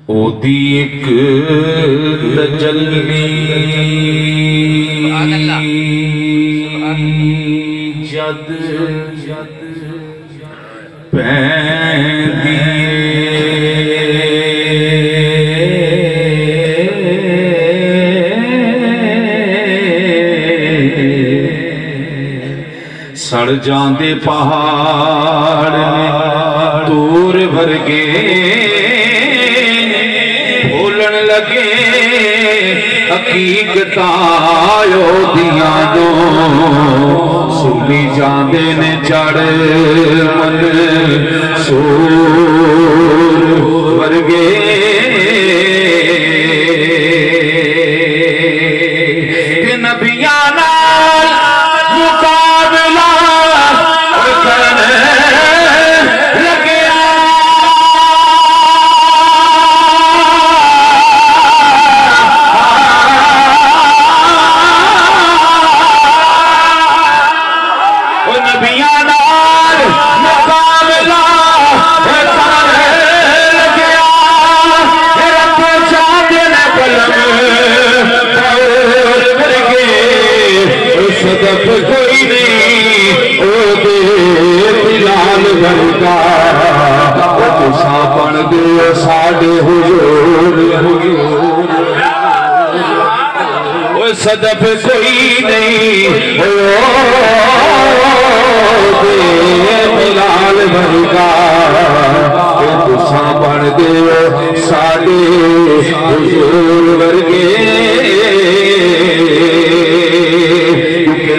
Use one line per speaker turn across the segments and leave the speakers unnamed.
ओदी एक तजल्ली जद पैंदी सड़ जांदे पहाड़ तूर वर्गे भूलन लगे हकीकतां ओदियां नो सुनी जांदे ने चढ़ मन सूर वर्गे नबियां नाल मुकाबला करने लगे नबियां नाल मुकाबला करने लगे रब चाहते न कलम सदफ कोई नहीं ओ दे बिलाल वर्गा तुसा बन दे साडे हुजूर ओ सदफ कोई नहीं ओ दे बिलाल वर्गा तुसा बन दे साडे हुजूर वर्गे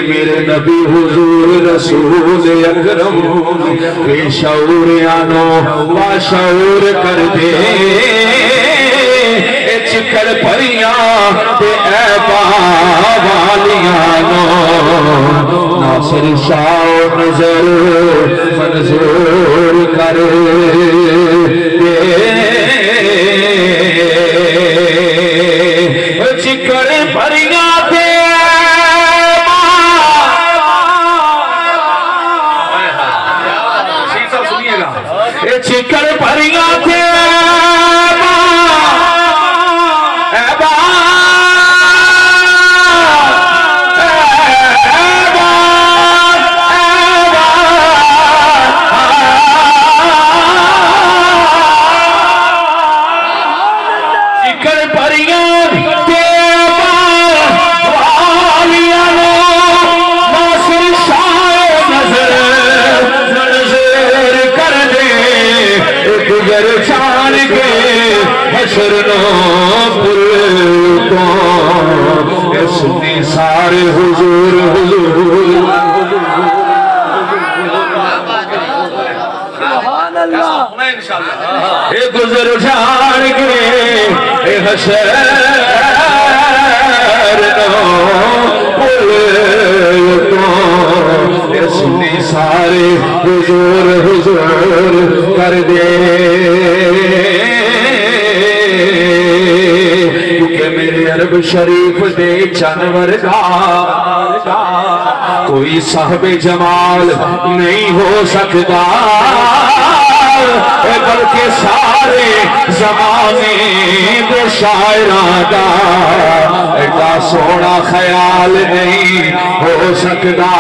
मेरे नबी हुजूर रसूल अकरम बेशऊरियानो बाशऊर कर दे चिकड़ परियां ते ऐबा वालियां नो नासिर शाह नजर मंजूर कर दे चिकड़ परियां ते चिकड़ परियां थे चिकड़ परियां सुनी सारे हुजूर हुजूर ए गुजर जान के ए हशर सुनी सारे हुजूर हुजूर कर दे मेरे अरब शरीफ दे जानवर का कोई साहबे जमाल नहीं हो सकता बल्कि सारे जमाने दे शायरां दा एडा सोना ख्याल नहीं हो सकता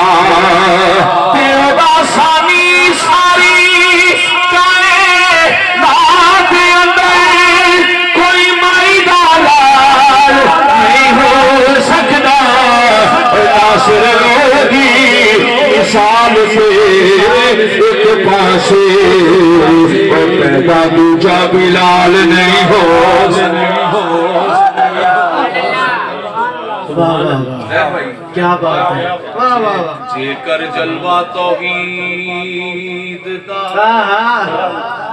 साल से एक पासे पैदा दूजा बिलाल नहीं हो क्या बात है जेकर जलवा तौहीद दा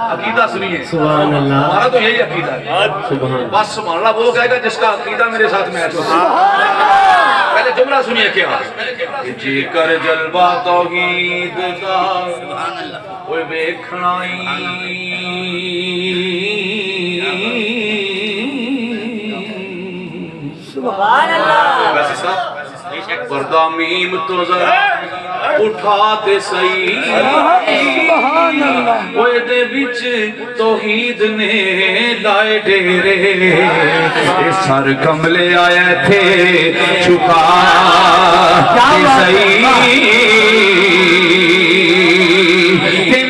अकीदा सुनिए सुभान अल्लाह हमारा तो यही अकीदा है सुभान बस सुभान अल्लाह वो कहेगा जिसका अकीदा मेरे साथ मैच होता है पहले जुमला सुनिए क्या जेकर जलवा तौहीद दा सुभान अल्लाह ओए देखनाई सुभान अल्लाह वैसे साहब पर्दा मीम तो जरा उठाते सही ओए विच तौहीद ने लाए डेरे सर कमले आया थे झुका सही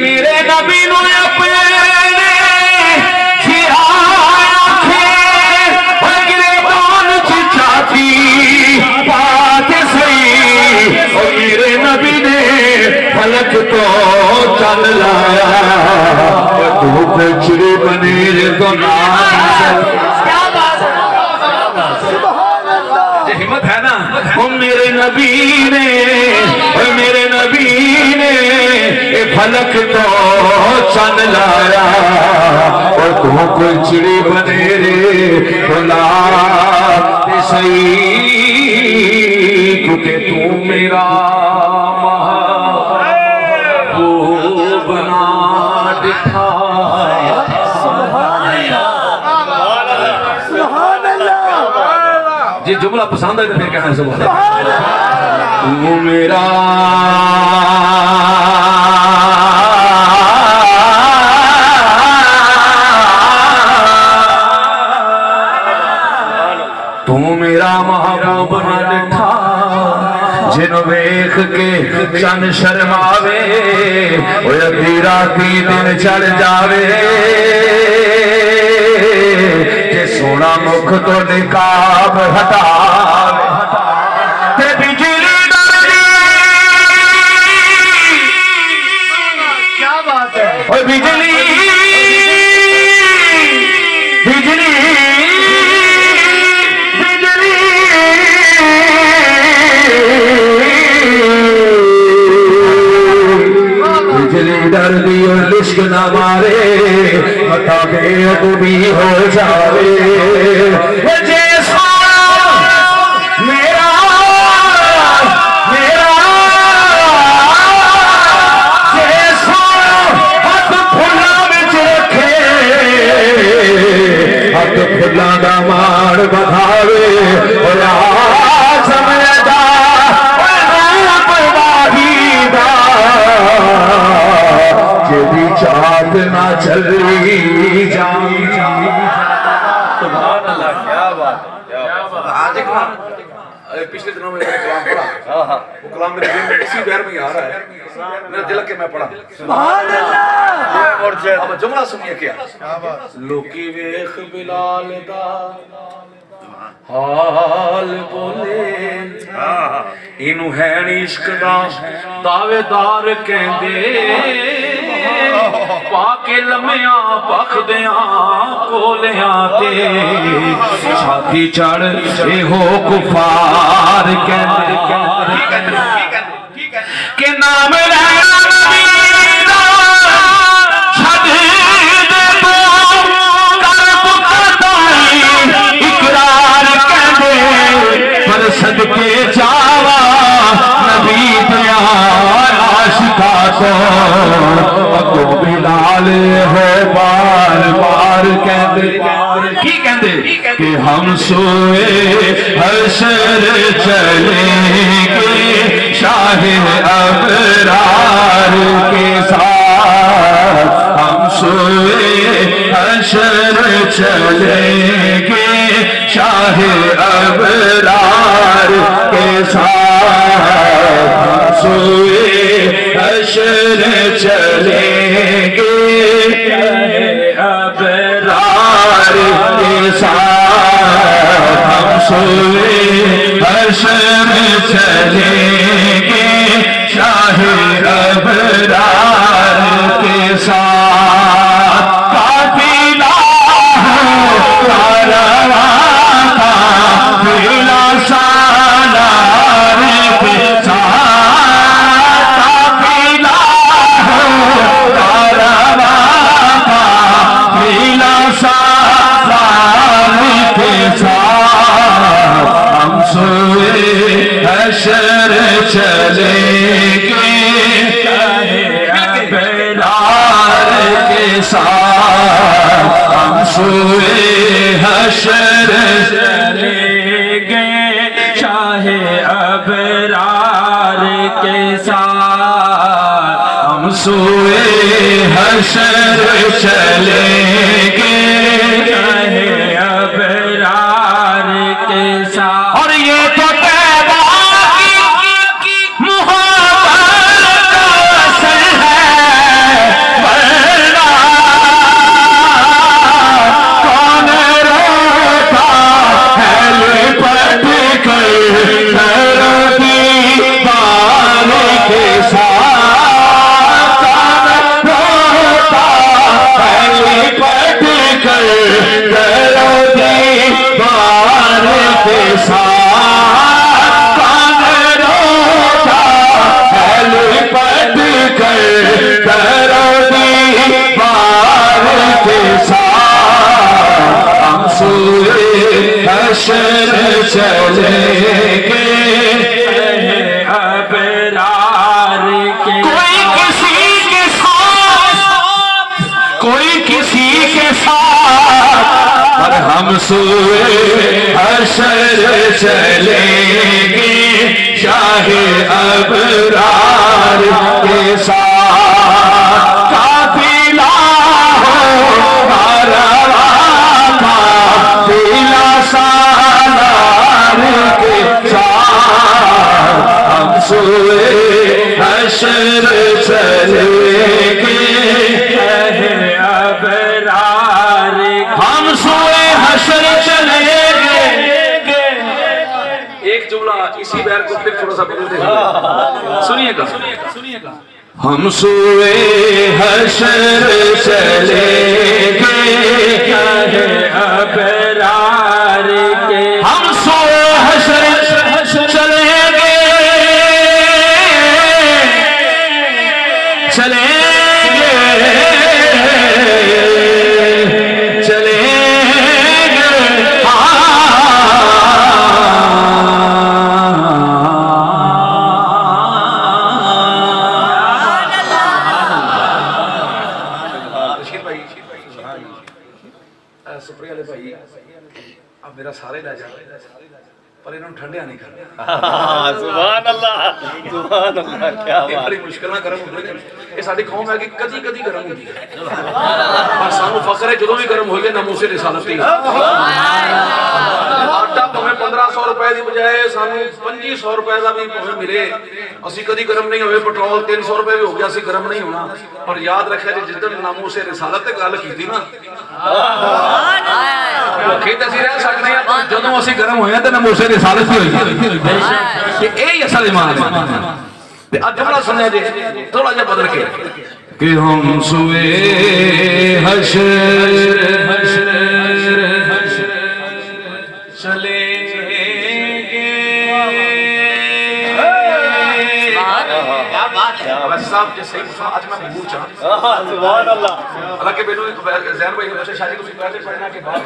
मेरे नबी नु फलक तो चल लाया धूप चिड़ी पनीर तो हिम्मत है ना वो मेरे नबी ने फलक तो चल लाया और धूप चिड़ी पनीर तो ला सही क्योंकि तू मेरा जी जुमला पसंद है तो फिर कहना सुभान तू मेरा महबूब न डिठा जिन वेख के चन शर्मावे अद्धी राती दिन चढ़ जावे जे सोना मुख तो निकाब हटावे बिजली क्या बात है और बिजली डर दी और लिश्क न मारे मता बेअदबी हो जावे मेरा हाथ फुला बिच रखे हाथ फुला दा माड़ बधावे समझदा जेदी चाहत ना चल रही सुभान अल्लाह क्या बात आज पिछले दिनों में मैंने कलाम पढ़ा वो कलाम मेरे दिल में इसी बैर में आ रहा है मेरा दिल के मैं पढ़ा सुभान अल्लाह और अब जुमला सुनिए क्या लोकी वेख बिलाल दा हाल बोले इनू है नी इश्क दा दावेदार कहंदे पाके लम्या पखदियां कोलियां ते छाती चढ़ ए हो कुफार कहंदे के नाम लेना नबी दा छड़ दे तू कर पुकाई इकरार कहंदे पर सदके जावा नबी दिया आशिका तो बिलाल हो बार बार कहते कि हम सोए हशर चलेंगे शाहे अबरार के साथ हम सोए हशर चलेंगे शाहे अबरार के साथ हम सोए हशर चलेंगे अबरार के साथ हम सोए हशर चलेंगे शाहे अबरार के साथ काफिला काफिला सालार के साथ हम सोए हशर चलेंगे अबरार के साथ हम सोए हशर चलेंगे शाहे अबरार के साथ
सूए हशर चलेंगे अबरार के साथ। और ये तो तैबा की मोहब्बत का असर है, वरना कौन रोता है लिपट कर दीवार के साथ, लिपट कर दीवार के साथ, रोता है लिपट कर दीवार के साथ। हम सूए हशर चलेंगे अबरार के। कोई किसी के साथ, कोई किसी के साथ, और हम सूए हशर चलेंगे शाहे अबरार के साथ। काफिला हो काफिला सालार के साथ, हम सूए हशर चलेंगे अबरार। हम सूए हशर चलेंगे।
एक जुमला इसी बैर को फिर थोड़ा सा बदलते हैं, सुनिएगा सुनिएगा।
हम सूए हशर चलेंगे अबरार के। हम सूए हशर चलेंगे चलेंगे चलेंगे
सुप्रिया वाले भाई अब मेरा सारे लै जा, पर इन्होंने ठंडिया नहीं करना।
सुभान अल्लाह, सुभान अल्लाह, क्या बात।
बड़ी मुश्किल ना गर्म होते हैं। ये साडी कौम है कि कदी कदी गर्म होती है, पर सानू फख्र है ਜਦੋਂ भी गर्म होइए नमूसे रिसालत ही। आटा भावें 1500 रुपए की बजाय सानू 2500 रुपए का भी भावें मिले, असी कदी गर्म नहीं होए। पेट्रोल 300 रुपए भी हो गया, असी गर्म नहीं होना। पर याद रखिए जी जिस दिन नामूसे रिसालत ते गल कीती ना, खेत असी रह सकते हैं, ਜਦੋਂ असी गर्म होए तो नमूसे रिसालत ही होई। यही असल ईमान है। आज जुमला सुनिया जी थोड़ा जा बदल के
कि हम सूए हशर
चलेंगे। साहब जी सही आज मैं महबूब चाह
सुभान अल्लाह।
हालांकि मैनू ज़हर भाई ने पूछा शादी तुसीं पहले पढ़ना के बाद,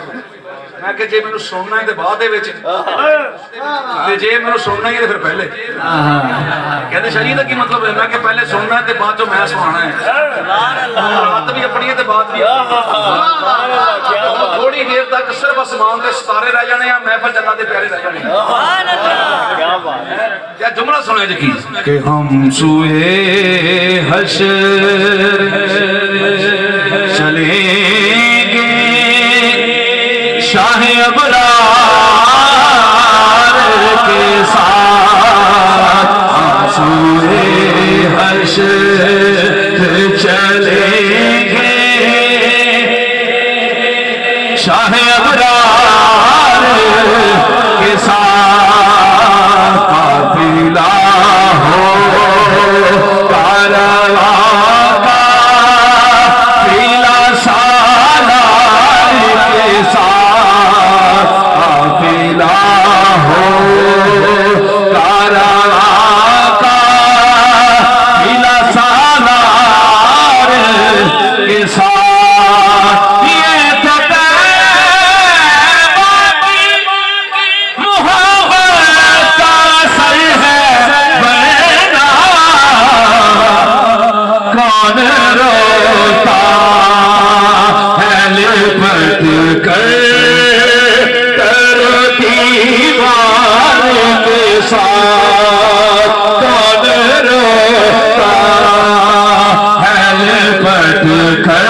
मैं कि जे मैनू सुनना है ते बाद दे विच, ते जे मैनू सुनना ही है फिर पहले। कहते शादी का की मतलब है, मैं कि पहले सुनना है ते बाद चो मैं सुनाना है। रात भी अपनी है ते बात भी थोड़ी देर तक सिर्फ आसमान के सितारे रह जाने, महफिल जन्नत दे प्यारे रह जाने।
क्या बात है।
क्या जुमला सुने जी की
कि हम सूए हशर चलेंगे शाह अबरार के साथ। हम सूए हशर चलेंगे शाह अबरार के साथ। काफिला हो कारवा काफिला सालार के साथ। काफिला हो कारवा काफिला सालार के साथ। ये तो कर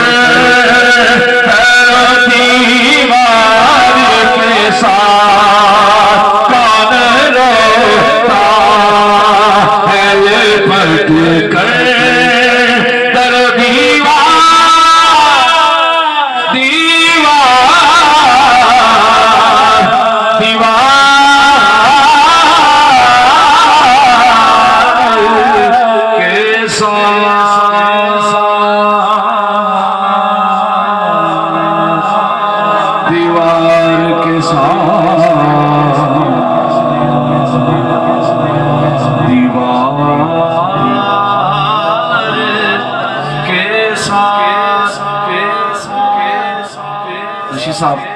दीवार के साथ कौन रोता है ये पट कर दर दीवार दीवार दीवार के साथ दीवार के साथ दीवार के साथ। ऋषि साहब